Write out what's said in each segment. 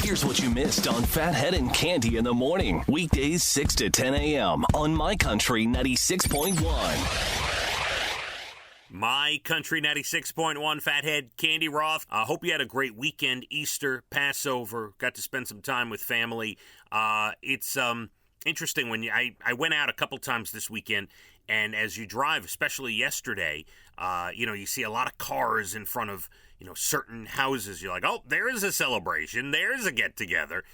Here's what you missed on Phathead and Cande in the morning. Weekdays 6 to 10 a.m. on My Country 96.1. My Country 96.1, Phathead, Cande Roth. Hope you had a great weekend, Easter, Passover, got to spend some time with family. It's interesting when I went out a couple times this weekend, and as you drive, especially yesterday, you see a lot of cars in front of, certain houses. You're like, oh, there is a celebration. There's a get-together.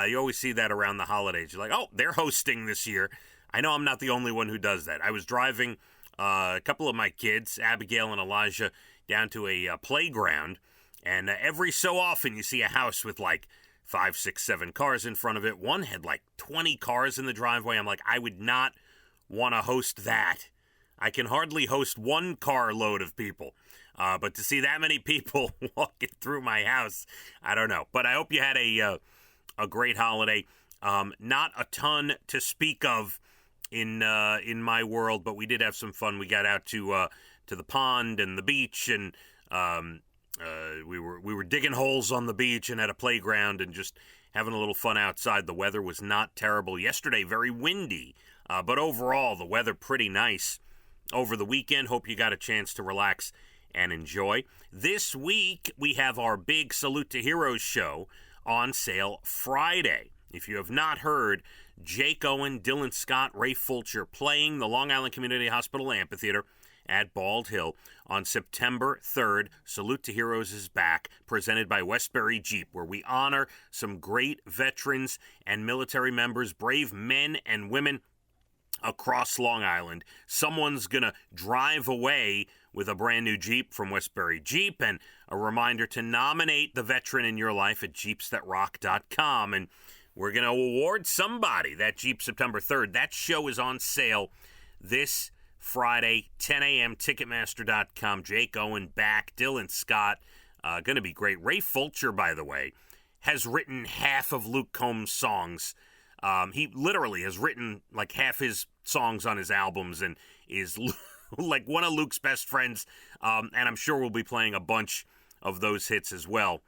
You always see that around the holidays. You're like, oh, they're hosting this year. I know I'm not the only one who does that. I was driving a couple of my kids, Abigail and Elijah, down to a playground, and every so often you see a house with like 5, 6, 7 cars in front of it. One had like 20 cars in the driveway. I'm like, I would not want to host that. I can hardly host one carload of people. But to see that many people walking through my house, I don't know. But I hope you had a great holiday. Not a ton to speak of in my world, but we did have some fun. We got out to the pond and the beach, and we were digging holes on the beach and at a playground and just having a little fun outside. The weather was not terrible yesterday, very windy, but overall the weather pretty nice over the weekend. Hope you got a chance to relax and enjoy. This week we have our big Salute to Heroes show on sale Friday. If you have not heard, Jake Owen, Dylan Scott, Ray Fulcher playing the Long Island Community Hospital Amphitheater at Bald Hill on September 3rd. Salute to Heroes is back, presented by Westbury Jeep, where we honor some great veterans and military members, brave men and women across Long Island. Someone's going to drive away with a brand new Jeep from Westbury Jeep, and a reminder to nominate the veteran in your life at jeepsthatrock.com. And we're going to award somebody that Jeep September 3rd. That show is on sale this Friday, 10 a.m., Ticketmaster.com. Jake Owen back, Dylan Scott, going to be great. Ray Fulcher, by the way, has written half of Luke Combs' songs. He literally has written like half his songs on his albums and is like one of Luke's best friends. And I'm sure we'll be playing a bunch of those hits as well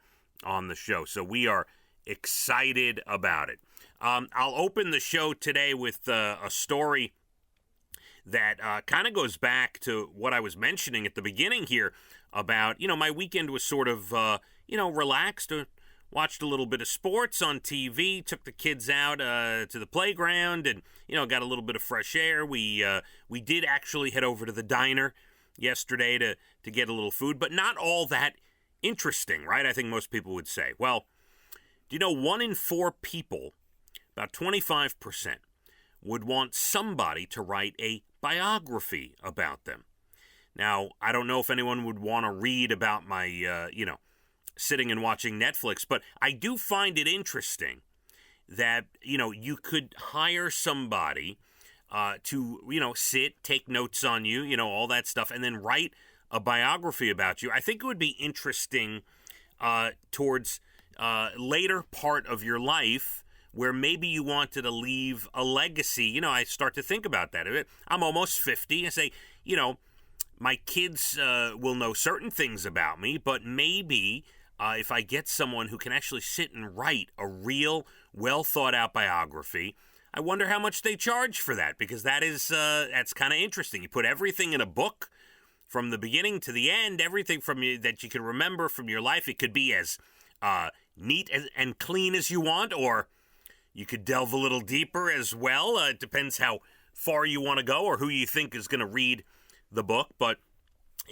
on the show. So we are excited about it. I'll open the show today with a story that kind of goes back to what I was mentioning at the beginning here about, my weekend was sort of, relaxed. Watched a little bit of sports on TV, took the kids out to the playground and, got a little bit of fresh air. We did actually head over to the diner yesterday to get a little food, but not all that interesting, right? I think most people would say. Well, do you know 1 in 4 people, about 25%, would want somebody to write a biography about them? Now, I don't know if anyone would want to read about my, sitting and watching Netflix, but I do find it interesting that, you could hire somebody to, sit, take notes on you, all that stuff, and then write a biography about you. I think it would be interesting towards later part of your life where maybe you wanted to leave a legacy. I start to think about that. I'm almost 50. I say, my kids will know certain things about me, but maybe if I get someone who can actually sit and write a real, well-thought-out biography, I wonder how much they charge for that, because that's kind of interesting. You put everything in a book from the beginning to the end, everything from you that you can remember from your life. It could be as neat and clean as you want, or you could delve a little deeper as well. It depends how far you want to go or who you think is going to read the book, but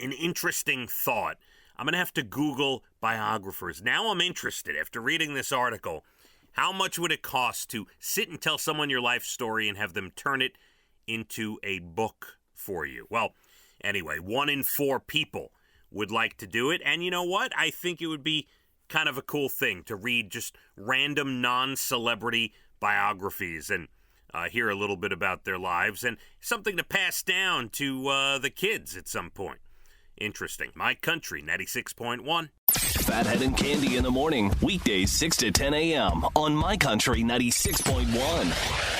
an interesting thought. I'm going to have to Google biographers. Now I'm interested, after reading this article, how much would it cost to sit and tell someone your life story and have them turn it into a book for you? Well, anyway, 1 in 4 people would like to do it, and you know what? I think it would be kind of a cool thing to read just random non-celebrity biographies and hear a little bit about their lives, and something to pass down to the kids at some point. Interesting. My Country 96.1. Phathead and Cande in the morning, weekdays 6 to 10 a.m. on My Country 96.1.